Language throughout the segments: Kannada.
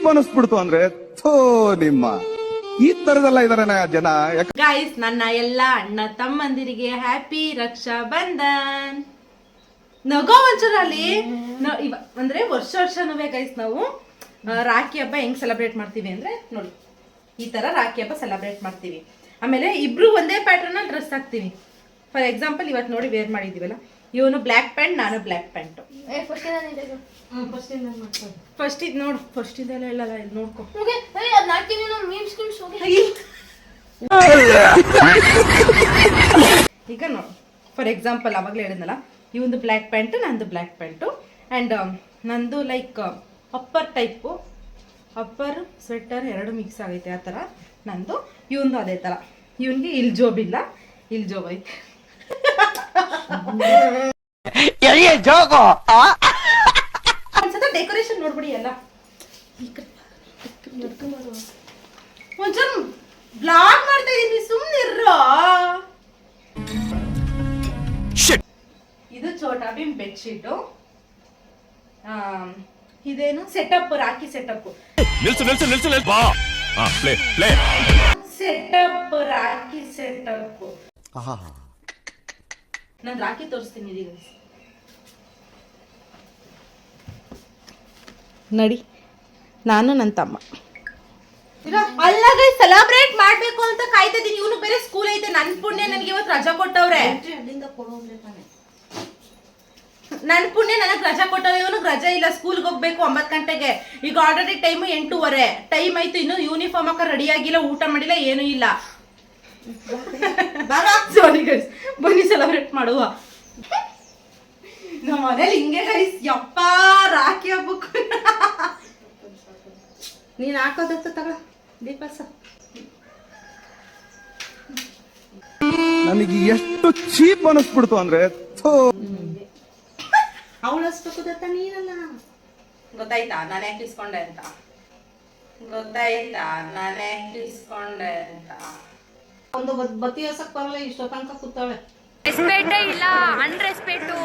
ಚೀಪ್ ಅನಿಸ್ಬಿಡ್ತು ಅಂದ್ರೆ ಥೋ ನಿಮ್ಮ ಈ ತರದೆಲ್ಲ ಇದಾರೆ ಜನ. ಗೈಸ್, ನನ್ನ ಎಲ್ಲ ಅಣ್ಣ ತಮ್ಮಂದಿರಿಗೆ ಹ್ಯಾಪಿ ರಕ್ಷಾ ಬಂಧನ್. ನಗೋ ಒಂಚೂರಲ್ಲಿ ಅಂದ್ರೆ ವರ್ಷನೂ ಗೈಸ್ ನಾವು ರಾಖಿ ಹಬ್ಬ ಹೆಂಗ್ ಸೆಲೆಬ್ರೇಟ್ ಮಾಡ್ತೀವಿ ಅಂದ್ರೆ ನೋಡಿ, ಈ ತರ ರಾಖಿ ಹಬ್ಬ ಸೆಲೆಬ್ರೇಟ್ ಮಾಡ್ತೀವಿ. ಆಮೇಲೆ ಇಬ್ರು ಒಂದೇ ಪ್ಯಾಟರ್ನ್ ಅಲ್ಲಿ ಡ್ರೆಸ್ ಹಾಕ್ತೀವಿ. ಫಾರ್ ಎಕ್ಸಾಂಪಲ್ ಇವತ್ತು ನೋಡಿ ವೇರ್ ಮಾಡಿದೀವಲ್ಲ, ಇವನು ಬ್ಲ್ಯಾಕ್ ಪ್ಯಾಂಟ್, ನಾನು ಬ್ಲ್ಯಾಕ್ ಪ್ಯಾಂಟ್. ಫಸ್ಟ್ ಇದು ನೋಡು, ಫಸ್ಟ್ ಇದೆಲ್ಲ ಹೇಳಲ್ಲ, ಇದು ನೋಡ್ಕೊ. ಈಗ ನೋಡು, ಫಾರ್ ಎಕ್ಸಾಂಪಲ್ ಅವಾಗಲೇ ಹೇಳಿದ್ನಲ್ಲ, ಇವೊಂದು ಬ್ಲ್ಯಾಕ್ ಪ್ಯಾಂಟ್, ನಂದು ಬ್ಲ್ಯಾಕ್ ಪ್ಯಾಂಟು. ಆ್ಯಂಡ್ ನಂದು like upper type, upper sweater ಎರಡು ಮಿಕ್ಸ್ ಆಗೈತೆ ಆ ಥರ ನಂದು. ಇವೊಂದು ಅದೇ ಥರ. ಇವನಿಗೆ ಇಲ್ಲಿ ಜೋಬ್ ಇಲ್ಲ, ಇಲ್ಲಿ ಜೋಬ್ ಐತೆ. ಒಂದ್ಸತ ಡೆಕೋರೇಷನ್ ನೋಡ್ಬಿಡಿ ಎಲ್ಲ. ಒಂಚೂರು ಬ್ಲಾಗ್ ಮಾಡ್ತಾ ಇದೀನಿ, ಸುಮ್ಮನಿರ್ರೋ. ಇದು ಛೋಟಾ ಭೀಮ್ ಬೆಡ್ಶೀಟು. ಇದೇನು setup, rakhi setup. Setup, rakhi setup. ನಾನು ರಾಖಿ ತೋರಿಸ್ತೀನಿ ಇದೀಗ. ನಡಿ, ನಾನು ನನ್ನ ತಮ್ಮ ಅಲ್ಲ ಗೈಸ್, ಸೆಲೆಬ್ರೇಟ್ ಮಾಡ್ಬೇಕು ಅಂತ ಕಾಯ್ತಾ ಇದೀನಿ. ಇವನು ಬೇರೆ ಸ್ಕೂಲ್ ಐತೆ, ನನ್ ಪುಣ್ಯ ನನಗೆ ಇವತ್ತು ರಜಾ ಕೊಟ್ಟವ್ರೆ. ನನ್ ಪುಣ್ಯ ನನಗೆ ರಜಾ ಕೊಟ್ಟವ್ರೆ, ಇವನಿಗೆ ರಜಾ ಇಲ್ಲ, ಸ್ಕೂಲ್ಗೆ ಹೋಗ್ಬೇಕು 9 ಗಂಟೆಗೆ. ಈಗ ಆಲ್ರೆಡಿ ಟೈಮ್ 8:15 ಟೈಮ್ ಆಯ್ತು. ಇನ್ನು ಯೂನಿಫಾರ್ಮ್ ಹಾಕ ರೆಡಿ ಆಗಿಲ್ಲ, ಊಟ ಮಾಡಿಲ್ಲ, ಏನೂ ಇಲ್ಲ. ಸಾರಿ ಗೈಸ್, ಬನ್ನಿ ಸೆಲೆಬ್ರೇಟ್ ಮಾಡುವ. ನಮ್ಮ ಮನೇಲಿ ಹಿಂಗೆ ಗೈಸ್, ಯಪ್ಪ ರಾಖಿ ಹಬ್ಬಕ್ಕೂ ನೀನ್ ಹಾಕೋದತ್ತ ತಗ ದೀಪಸ. ನನಗೆ ಎಷ್ಟು ಚೀಪ್ ಅನಿಸ್ಬಿಡ್ತು ಅಂದ್ರೆ ಅವಳು ಅಷ್ಟಕ್ಕದತ್ತ ನೀನಲ್ಲ. ಗೊತ್ತಾಯ್ತಾ ನಾನು ಯಾಕೆ ಇಸ್ಕೊಂಡೆ ಅಂತ? ಗೊತ್ತಾಯ್ತಾ ನಾನು ಯಾಕೆ ಇಸ್ಕೊಂಡೆ ಅಂತ? ಒಂದು ಬತ್ತಿ ಹಸಕ್ ಬರಲ್ಲ, ಇಷ್ಟೋ ತನಕ ಕೂತಾಳೆ. ರೆಸ್ಪೆಕ್ಟೇ ಇಲ್ಲ, ಅನ್ರೆಸ್ಪೆಕ್ಟು.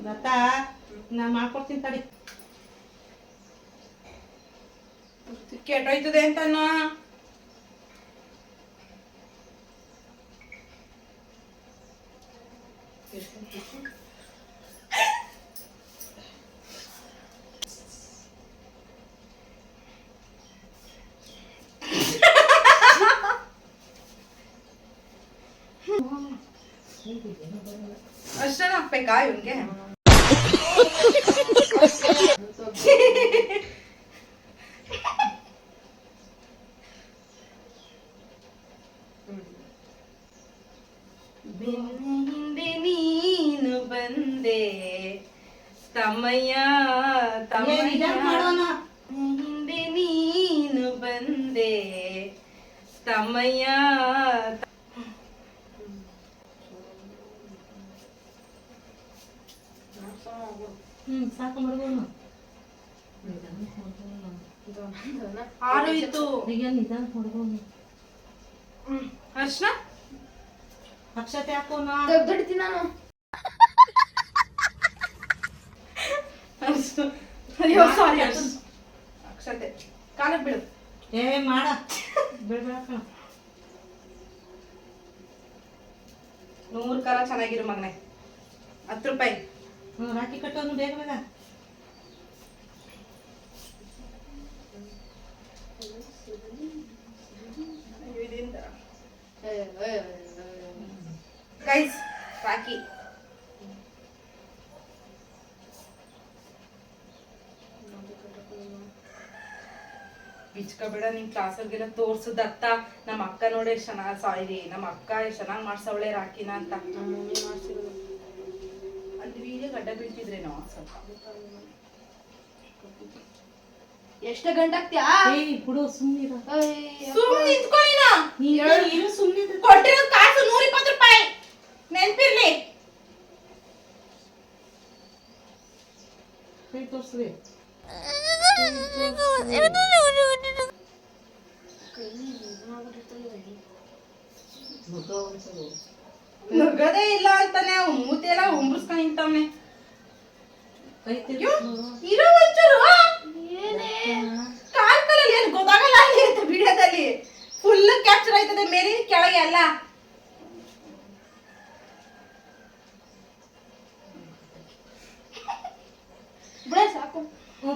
ಗೊತ್ತಾ, ನಾ ಮಾಡ್ಕೊಡ್ತೀನಿ ತಡಿ. ಕೆಟ್ಟೋಯ್ತದೆ ಅಂತ ಅಷ್ಟೇ ಹಾಕ್ಬೇಕಾ ಇವನ್ಗೆ? ಹಿಂದೆ ನೀನು ಬಂದೆ ತಮ್ಮಯ್ಯ, ತಮ್ಮಯ್ಯ ಹಿಂದೆ ನೀನು ಬಂದೆ ತಮ್ಮಯ್ಯ. ಸಾಕು ಮಾಡ್ಬೋದು. ಆರೋಯ್ತು ಅರ್ಶನ ಅಕ್ಷತೆ ಹಾಕೋಣ. ದೊಡ್ಡಡ್ತೀನಿ ನಾನು. ಅಯ್ಯೋ ಸಾರಿ, ಅಕ್ಷತೆ ಕಾಲಕ್ಕೆ ಬೀಳು. ಏ ಮಾಡ ಬಿಡ್ಬೇಕ. 100 ಕಾಲ ಚೆನ್ನಾಗಿರು ಮಗನೆ. 10 ರೂಪಾಯಿ ರಾಖಿ ಕಟ್ಟೋನು ಬೇಗ ಬೇಗ. ಗೈಸ್ ರಾಖಿ ಬಿಚ್ಕಬೇಡ. ನಿಮ್ ಕ್ಲಾಸಲ್ಗೆಲ್ಲ ತೋರ್ಸುದತ್ತ. ನಮ್ಮ ಅಕ್ಕ ನೋಡಿ ಎಷ್ಟು ಚೆನ್ನಾಗಿ, ಸಾರಿ ನಮ್ಮ ಅಕ್ಕ ಎಷ್ಟು ಚೆನ್ನಾಗಿ ಮಾಡ್ಸವಳೆ ರಾಖಿನ ಅಂತ. ಅಲ್ಲಿ ವೀಡಿಯೋ ಗಡ್ಡ ಬೀಳ್ತಿದ್ರೇನೋ ಸ್ವಲ್ಪ. ಎಷ್ಟು ಗಂಟೆ ಆಗ್ತೀಯಾ? ಬಿಡು ಸುಮ್ಮನಿರು. ಸುಮ್ಮನೆ ನಿಂತ್ಕೊಳ್ಳಿನ. ನೀನು ಸುಮ್ಮನೆ ಕೊಟ್ಟಿರೋ ಕಾಸು 120 ರೂಪಾಯಿ ನೆನ್ಪಿರ್ಲಿ. ಕೈ ತೋರ್ಸ್ರಿ. ನುಗ್ಗದೇ ಇಲ್ಲ ಅಂತಾನೆ ಮೂತಿ ಎಲ್ಲ ಉಂಬ್ರಸ್ಕೊಂಡ್ ನಿಂತವ್ನೆ. ಕೈ ಇರೋ ಒಂಚೂರು. ಅಲ್ಲಿ ಫುಲ್ ಕ್ಯಾಪ್ಚರ್ ಆಯ್ತದೆ ಮೇಲಿನ ಕೆಳಗೆ ಅಲ್ಲ. ಬಿಡ ಸಾಕು.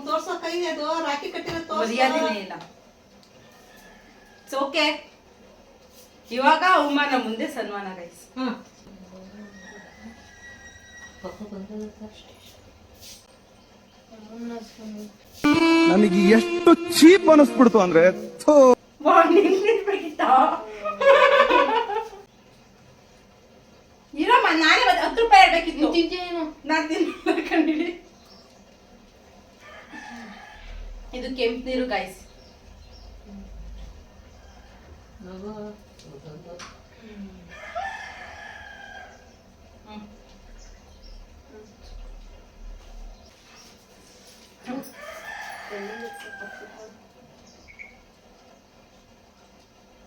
ತೋರ್ಸೋ ಕೈಗೆ ಅದು ರಾಖಿ ಕಟ್ಟಿರೋ ಮರ್ಯಾದೆನೇ ಇಲ್ಲ. ಓಕೆ, ಇವಾಗ ಅವಮಾನ ಮುಂದೆ ಸನ್ಮಾನ ಗೈಸ್. ನನಗೆ ಎಷ್ಟು ಚೀಪ್ ಅನಿಸ್ಬಿಡ್ತು ಅಂದ್ರೆ ಥೋ. ಇರಮ್ಮ, ನಾನೇ 10 ರೂಪಾಯಿ ಇರ್ಬೇಕಿತ್ತು. ತಿಂತೀನೇನು? ನಾನ್ ತಿನ್ನಲ್ಲ ಕಣ್ಣಿಡಿ. ಇದು ಕೆಂಪು ನೀರು ಗೈಸ್.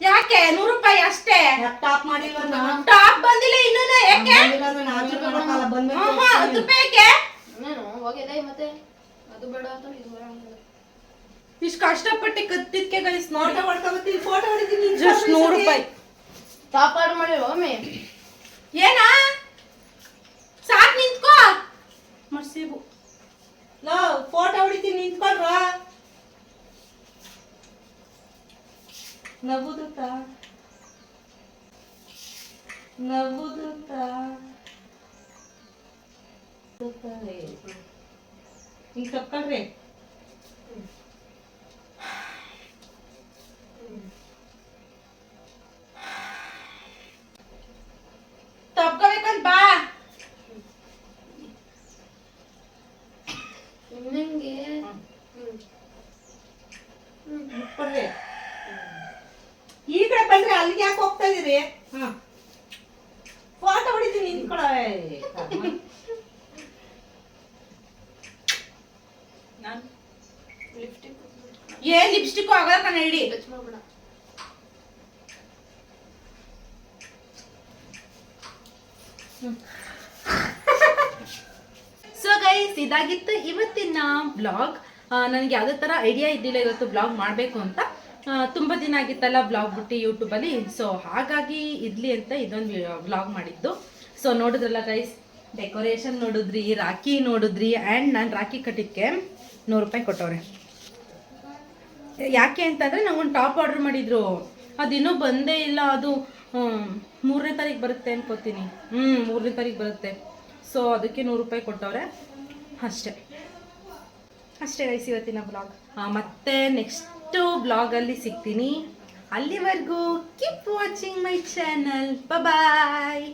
ಯಾಕೆ 100 ರೂಪಾಯಿ ಅಷ್ಟೇ? ಟಾಪ್ ಮಾಡಿಲ್ವ ಟಾಪ್ ಬಂದಿಲ್ಲ ಇನ್ನೂ. ಯಾಕೆ? ಬಂದ್ಮೇಲೆ 10 ರೂಪಾಯಿಗೆ ಇನ್ನೇನು ಹೋಗಿದೆ ಮತ್ತೆ ಅದು ಬೇಡ ಅಂತ ಇದು ಬೇಡ ಅಂತ. ಇಷ್ಟು ಕಷ್ಟಪಟ್ಟು ಕತ್ತಿದ್ಕೆ ಗೈಸ್ ನೋಡಿ. ಫೋಟೋ ಹೊಡ್ಕೊಬತ್ತೀನಿ, ಫೋಟೋ ಹೊಡಿತೀನಿ. ಜಸ್ಟ್ 100 ರೂಪಾಯಿ. ಟಾಪ್ ಆರ್ಡರ್ ಮಾಡಿರೋ ಒಮ್ಮೆ. ಏನಾ ಸಾಕ್ ನಿಂತ್ಕೋ ಮರ್ಸಿಬು. ಲೋ ಫೋಟೋ ಹೊಡಿತೀನಿ, ನಿಂತ್ಕೊಳ್ರ. ನಗುದುತ್ತ ಹಿಂಗ್ ತಪ್ಕೊಳ್ರಿ. ತಪ್ಕೋಬೇಕಂತ ಬಾ. ನಿಂಗೆ ಮುಟ್ಕೊಳ್ರಿ. ಈ ಕಡೆ ಬಂದ್ರೆ ಅಲ್ಲಿಗೆ ಯಾಕೆ ಹೋಗ್ತಾ ಇದೀರಿ? ಫೋಟೋ ಹೊಡಿತೀನಿ, ನಿಂತ್ಕೊಳ. ಏನ್ ಲಿಪ್ಸ್ಟಿಕ್ ಆಗಲ್ಲ ಕಣ ಹಿಡಿ. ಟಚ್ ಮಾಡ್ಬೇಡ. ಸೊ ಗೈಸ್, ಇದಾಗಿತ್ತು ಇವತ್ತಿನ ಬ್ಲಾಗ್. ನನಗೆ ಯಾವುದೇ ಥರ ಐಡಿಯಾ ಇದ್ದಿಲ್ಲ ಇವತ್ತು ಬ್ಲಾಗ್ ಮಾಡಬೇಕು ಅಂತ. ತುಂಬ ದಿನ ಆಗಿತ್ತಲ್ಲ ಬ್ಲಾಗ್ ಬಿಟ್ಟು ಯೂಟ್ಯೂಬಲ್ಲಿ. ಸೊ ಹಾಗಾಗಿ ಇರಲಿ ಅಂತ ಇದೊಂದು ಬ್ಲಾಗ್ ಮಾಡಿದ್ದು. ಸೊ ನೋಡಿದ್ರಲ್ಲ ಗೈಸ್, ಡೆಕೋರೇಷನ್ ನೋಡಿದ್ರಿ, ರಾಖಿ ನೋಡಿದ್ರಿ. ಆ್ಯಂಡ್ ನಾನು ರಾಖಿ ಕಟ್ಟಿದ್ಕೆ 100 ರೂಪಾಯಿ ಕೊಟ್ಟವ್ರೆ. ಯಾಕೆ ಅಂತಂದರೆ ನಂಗೊಂದು ಟಾಪ್ ಆರ್ಡರ್ ಮಾಡಿದ್ರು, ಅದಿನ್ನೂ ಬಂದೇ ಇಲ್ಲ. ಅದು 3ನೇ ತಾರೀಕು ಬರುತ್ತೆ ಅನ್ಕೋತೀನಿ. 3ನೇ ತಾರೀಕು ಬರುತ್ತೆ. ಸೊ ಅದಕ್ಕೆ 100 ರೂಪಾಯಿ ಕೊಟ್ಟವ್ರೆ. ಅಷ್ಟೇ ಗೈಸ್ ಇವತ್ತಿನ ಬ್ಲಾಗ್. ಮತ್ತೆ ನೆಕ್ಸ್ಟು ಬ್ಲಾಗಲ್ಲಿ ಸಿಗ್ತೀನಿ. ಅಲ್ಲಿವರೆಗೂ keep watching my channel. Bye.